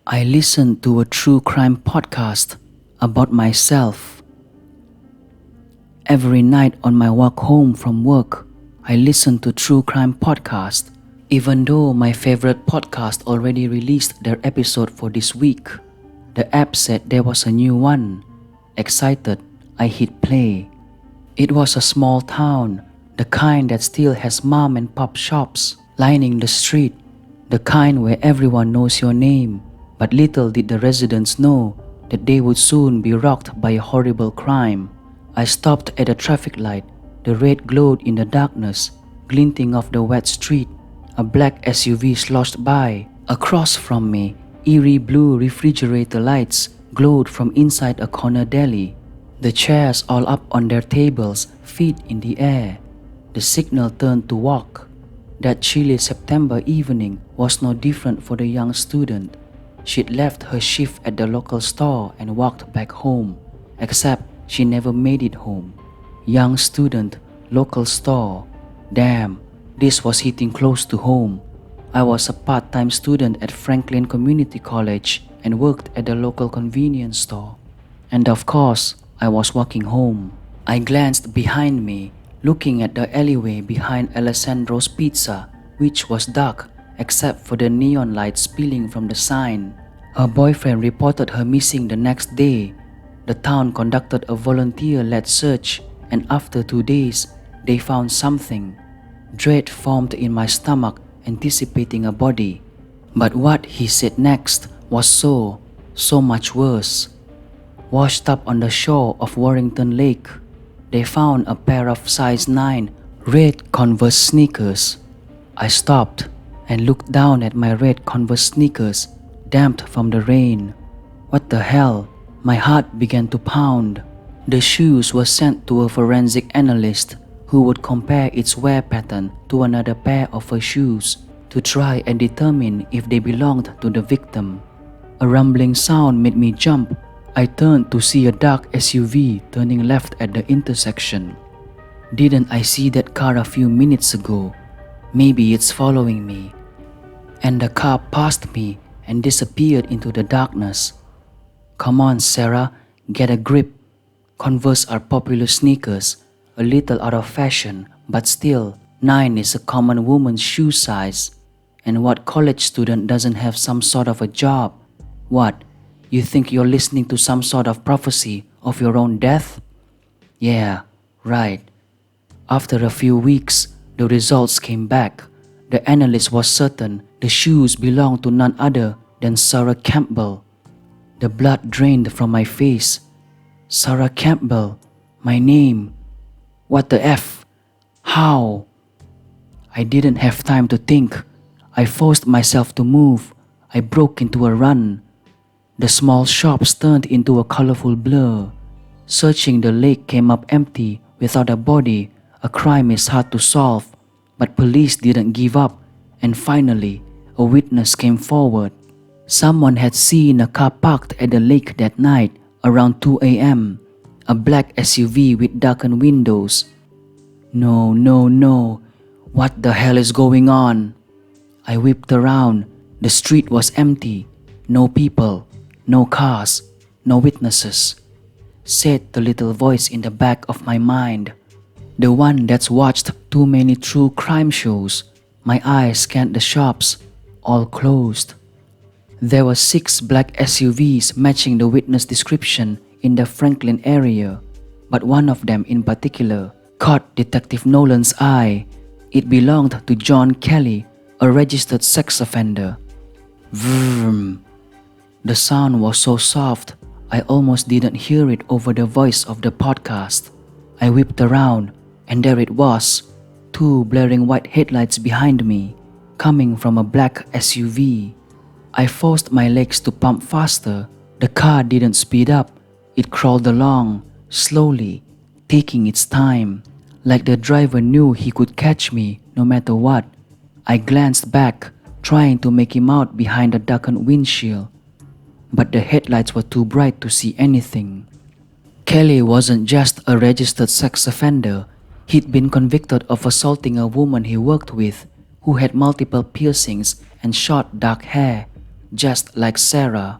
I listened to a true crime podcast about myself. Every night on my walk home from work, I listen to true crime podcast, even though my favorite podcast already released their episode for this week. The app said there was a new one. Excited, I hit play. It was a small town, the kind that still has mom and pop shops lining the street, the kind where everyone knows your name, but little did the residents know that they would soon be rocked by a horrible crime. I stopped at a traffic light. The red glowed in the darkness, glinting off the wet street. A black SUV sloshed by. Across from me, eerie blue refrigerator lights glowed from inside a corner deli. The chairs all up on their tables, feet in the air. The signal turned to walk. That chilly September evening was no different for the young student. She'd left her shift at the local store and walked back home, except she never made it home. Young student, local store. Damn, this was hitting close to home. I was a part-time student at Franklin Community College and worked at the local convenience store. And of course, I was walking home. I glanced behind me, looking at the alleyway behind Alessandro's Pizza, which was dark except for the neon light spilling from the sign. Her boyfriend reported her missing the next day. The town conducted a volunteer-led search, and after 2 days, they found something. Dread formed in my stomach, anticipating a body. But what he said next was so much worse. Washed up on the shore of Warrington Lake, they found a pair of size 9 red Converse sneakers. I stopped and looked down at my red Converse sneakers, damp from the rain. What the hell? My heart began to pound. The shoes were sent to a forensic analyst who would compare its wear pattern to another pair of her shoes to try and determine if they belonged to the victim. A rumbling sound made me jump. I turned to see a dark SUV turning left at the intersection. Didn't I see that car a few minutes ago? Maybe it's following me. And the car passed me and disappeared into the darkness. Come on, Sarah, get a grip. Converse are popular sneakers, a little out of fashion, but still, 9 is a common woman's shoe size. And what college student doesn't have some sort of a job? What? You think you're listening to some sort of prophecy of your own death? Yeah, right. After a few weeks, the results came back. The analyst was certain the shoes belonged to none other than Sarah Campbell. The blood drained from my face. Sarah Campbell, my name. What the F? How? I didn't have time to think. I forced myself to move. I broke into a run. The small shops turned into a colorful blur. Searching the lake came up empty without a body. A crime is hard to solve, but police didn't give up, and finally, a witness came forward. Someone had seen a car parked at the lake that night around 2 a.m. A black SUV with darkened windows. No. What the hell is going on? I whipped around. The street was empty. No people. No cars, no witnesses, said the little voice in the back of my mind. The one that's watched too many true crime shows. My eyes scanned the shops, all closed. There were 6 black SUVs matching the witness description in the Franklin area, but one of them in particular caught Detective Nolan's eye. It belonged to John Kelly, a registered sex offender. Vroom. The sound was so soft, I almost didn't hear it over the voice of the podcast. I whipped around, and there it was, 2 blaring white headlights behind me, coming from a black SUV. I forced my legs to pump faster. The car didn't speed up. It crawled along, slowly, taking its time, like the driver knew he could catch me no matter what. I glanced back, trying to make him out behind the darkened windshield, but the headlights were too bright to see anything. Kelly wasn't just a registered sex offender. He'd been convicted of assaulting a woman he worked with who had multiple piercings and short dark hair. just like Sarah.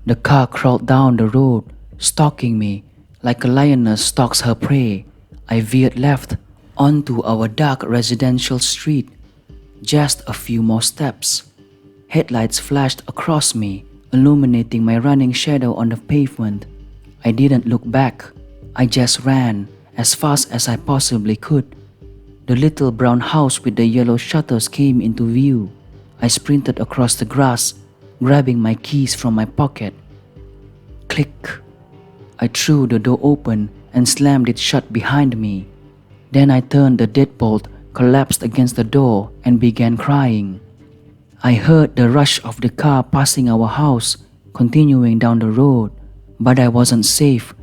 The car crawled down the road, stalking me like a lioness stalks her prey. I veered left onto our dark residential street. Just a few more steps. Headlights flashed across me, illuminating my running shadow on the pavement. I didn't look back. I just ran as fast as I possibly could. The little brown house with the yellow shutters came into view. I sprinted across the grass, grabbing my keys from my pocket. Click. I threw the door open and slammed it shut behind me. Then I turned the deadbolt, collapsed against the door, and began crying. I heard the rush of the car passing our house, continuing down the road. But I wasn't safe.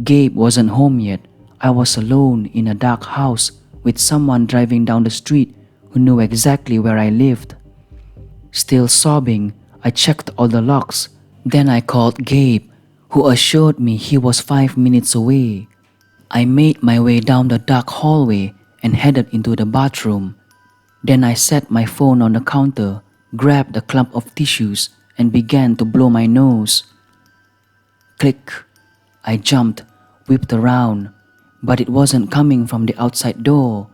Gabe wasn't home yet. I was alone in a dark house with someone driving down the street who knew exactly where I lived. Still sobbing, I checked all the locks. Then I called Gabe, who assured me he was 5 minutes away. I made my way down the dark hallway and headed into the bathroom. Then I set my phone on the counter, grabbed a clump of tissues, and began to blow my nose. Click. I jumped, whipped around, but it wasn't coming from the outside door.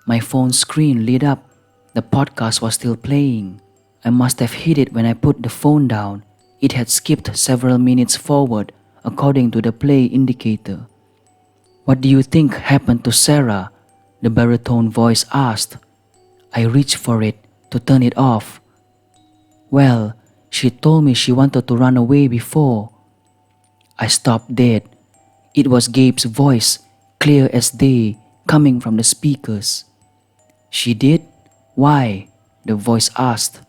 My phone screen lit up. The podcast was still playing. I must have hit it when I put the phone down. It had skipped several minutes forward, according to the play indicator. "What do you think happened to Sarah?" the baritone voice asked. I reached for it to turn it off. "Well, she told me she wanted to run away before." I stopped dead. It was Gabe's voice, clear as day, coming from the speakers. "She did? Why?" the voice asked.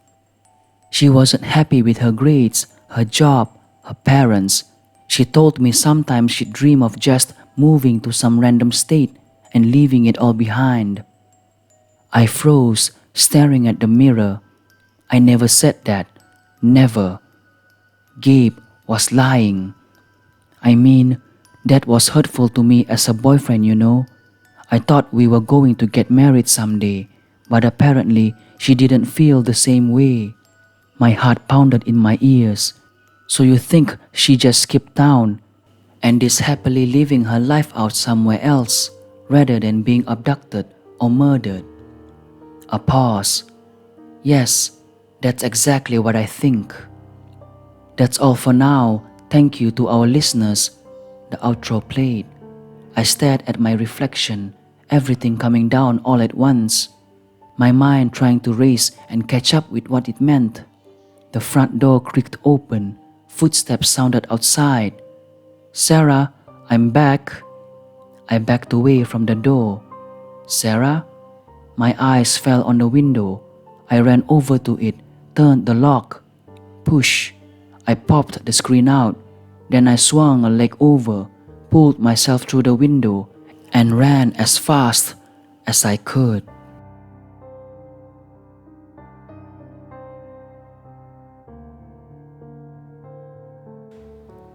"She wasn't happy with her grades, her job, her parents. She told me sometimes she'd dream of just moving to some random state and leaving it all behind." I froze, staring at the mirror. I never said that. Never. Gabe was lying. I mean, that was hurtful to me as a boyfriend, you know. I thought we were going to get married someday, but apparently she didn't feel the same way. My heart pounded in my ears. "So you think she just skipped town and is happily living her life out somewhere else rather than being abducted or murdered?" A pause. "Yes, that's exactly what I think." That's all for now. Thank you to our listeners. The outro played. I stared at my reflection, everything coming down all at once. My mind trying to race and catch up with what it meant. The front door creaked open. Footsteps sounded outside. "Sarah, I'm back." I backed away from the door. "Sarah?" My eyes fell on the window. I ran over to it, turned the lock. Push. I popped the screen out. Then I swung a leg over, pulled myself through the window, and ran as fast as I could.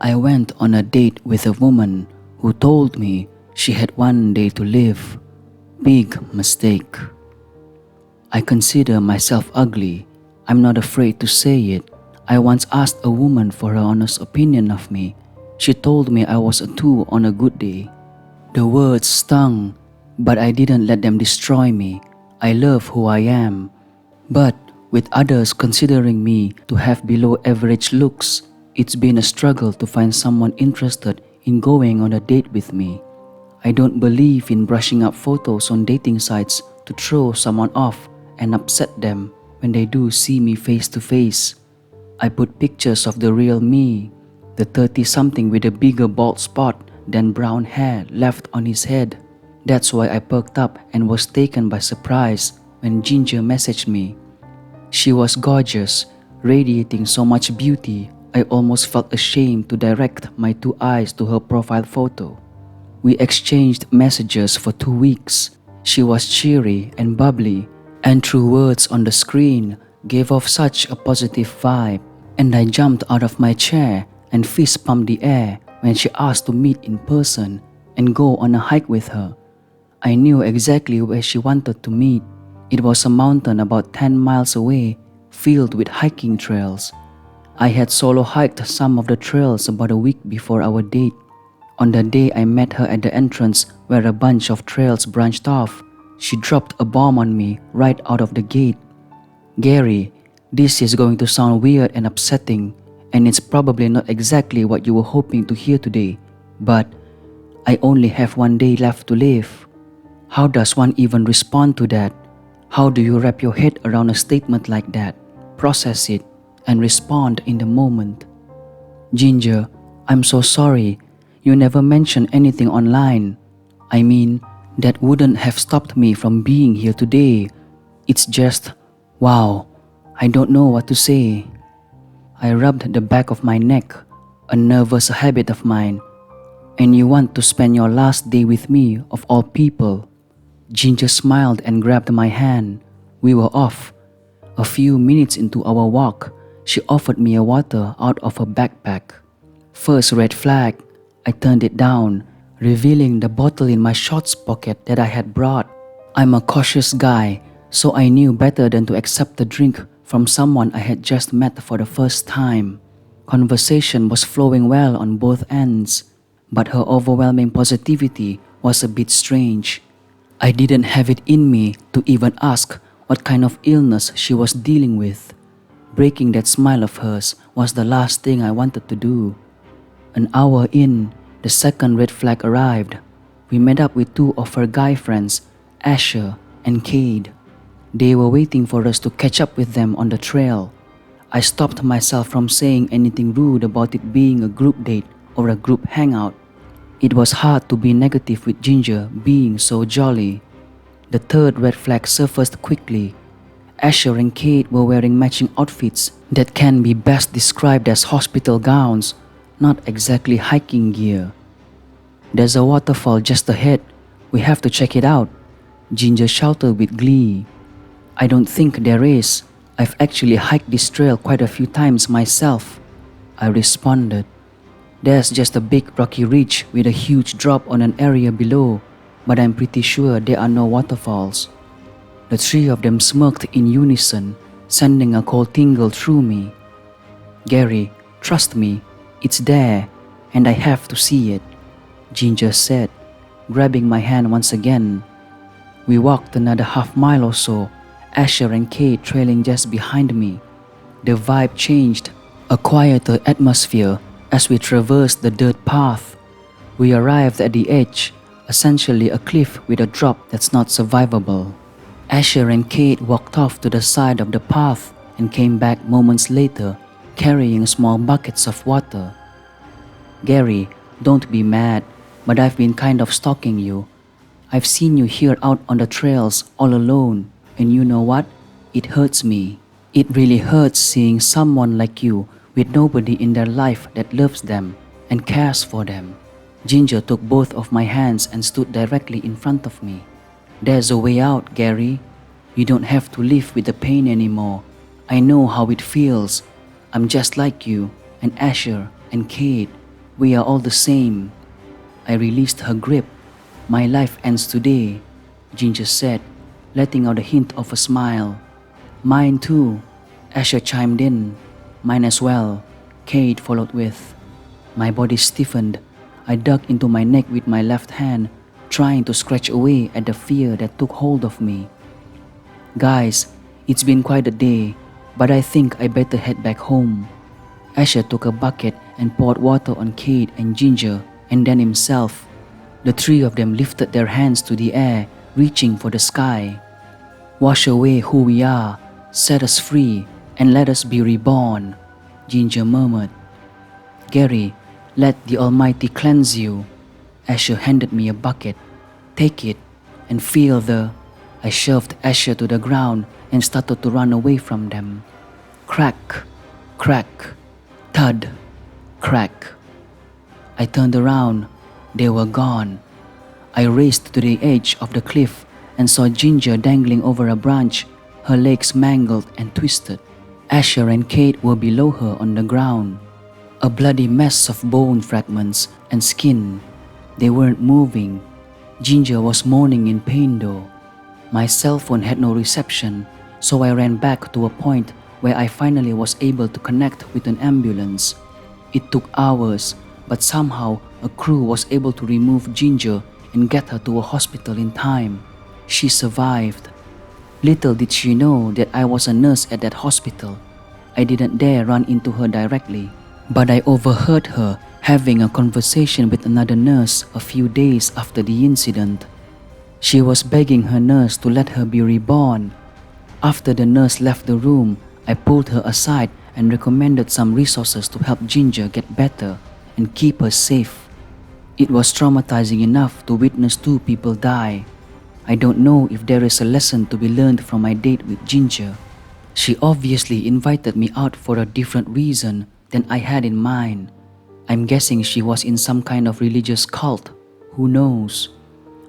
I went on a date with a woman who told me she had one day to live. Big mistake. I consider myself ugly. I'm not afraid to say it. I once asked a woman for her honest opinion of me. She told me I was a 2 on a good day. The words stung, but I didn't let them destroy me. I love who I am. But with others considering me to have below average looks, it's been a struggle to find someone interested in going on a date with me. I don't believe in brushing up photos on dating sites to throw someone off and upset them when they do see me face to face. I put pictures of the real me, the 30-something with a bigger bald spot than brown hair left on his head. That's why I perked up and was taken by surprise when Ginger messaged me. She was gorgeous, radiating so much beauty, I almost felt ashamed to direct my 2 eyes to her profile photo. We exchanged messages for 2 weeks. She was cheery and bubbly, and through words on the screen gave off such a positive vibe. And I jumped out of my chair and fist pumped the air when she asked to meet in person and go on a hike with her. I knew exactly where she wanted to meet. It was a mountain about 10 miles away, filled with hiking trails. I had solo hiked some of the trails about a week before our date. On the day I met her at the entrance where a bunch of trails branched off, she dropped a bomb on me right out of the gate. "Gary, this is going to sound weird and upsetting, and it's probably not exactly what you were hoping to hear today, but I only have one day left to live." How does one even respond to that? How do you wrap your head around a statement like that, process it, and respond in the moment? "Ginger, I'm so sorry. You never mentioned anything online. I mean, that wouldn't have stopped me from being here today. It's just, wow, I don't know what to say." I rubbed the back of my neck, a nervous habit of mine. "And you want to spend your last day with me, of all people?" Ginger smiled and grabbed my hand. We were off. A few minutes into our walk, she offered me a water out of her backpack. First red flag, I turned it down, revealing the bottle in my shorts pocket that I had brought. I'm a cautious guy, so I knew better than to accept a drink from someone I had just met for the first time. Conversation was flowing well on both ends, but her overwhelming positivity was a bit strange. I didn't have it in me to even ask what kind of illness she was dealing with. Breaking that smile of hers was the last thing I wanted to do. An hour in, the second red flag arrived. We met up with two of her guy friends, Asher and Cade. They were waiting for us to catch up with them on the trail. I stopped myself from saying anything rude about it being a group date or a group hangout. It was hard to be negative with Ginger being so jolly. The third red flag surfaced quickly. Asher and Kate were wearing matching outfits that can be best described as hospital gowns, not exactly hiking gear. "There's a waterfall just ahead. We have to check it out," Ginger shouted with glee. "I don't think there is. I've actually hiked this trail quite a few times myself," I responded. "There's just a big rocky ridge with a huge drop on an area below, but I'm pretty sure there are no waterfalls." The three of them smirked in unison, sending a cold tingle through me. "Gary, trust me, it's there, and I have to see it," Ginger said, grabbing my hand once again. We walked another half mile or so, Asher and Kate trailing just behind me. The vibe changed, a quieter atmosphere as we traversed the dirt path. We arrived at the edge, essentially a cliff with a drop that's not survivable. Asher and Kate walked off to the side of the path and came back moments later, carrying small buckets of water. "Gary, don't be mad, but I've been kind of stalking you. I've seen you here out on the trails all alone, and you know what? It hurts me. It really hurts seeing someone like you with nobody in their life that loves them and cares for them." Ginger took both of my hands and stood directly in front of me. "There's a way out, Gary. You don't have to live with the pain anymore. I know how it feels. I'm just like you and Asher and Kate. We are all the same." I released her grip. "My life ends today," Ginger said, letting out a hint of a smile. "Mine too," Asher chimed in. "Mine as well," Kate followed with. My body stiffened. I dug into my neck with my left hand, trying to scratch away at the fear that took hold of me. "Guys, it's been quite a day, but I think I better head back home." Asher took a bucket and poured water on Kate and Ginger and then himself. The three of them lifted their hands to the air, reaching for the sky. "Wash away who we are, set us free, and let us be reborn," Ginger murmured. "Gary, let the Almighty cleanse you." Asher handed me a bucket. "Take it and feel the..." I shoved Asher to the ground and started to run away from them. Crack, crack, thud, crack. I turned around. They were gone. I raced to the edge of the cliff and saw Ginger dangling over a branch, her legs mangled and twisted. Asher and Kate were below her on the ground, a bloody mess of bone fragments and skin. They weren't moving. Ginger was moaning in pain though. My cell phone had no reception, so I ran back to a point where I finally was able to connect with an ambulance. It took hours, but somehow a crew was able to remove Ginger and get her to a hospital in time. She survived. Little did she know that I was a nurse at that hospital. I didn't dare run into her directly, but I overheard her having a conversation with another nurse a few days after the incident. She was begging her nurse to let her be reborn. After the nurse left the room, I pulled her aside and recommended some resources to help Ginger get better and keep her safe. It was traumatizing enough to witness 2 people die. I don't know if there is a lesson to be learned from my date with Ginger. She obviously invited me out for a different reason than I had in mind. I'm guessing she was in some kind of religious cult. Who knows?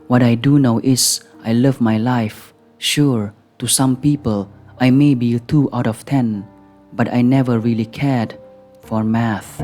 What I do know is I love my life. Sure, to some people, I may be a 2 out of 10, but I never really cared for math.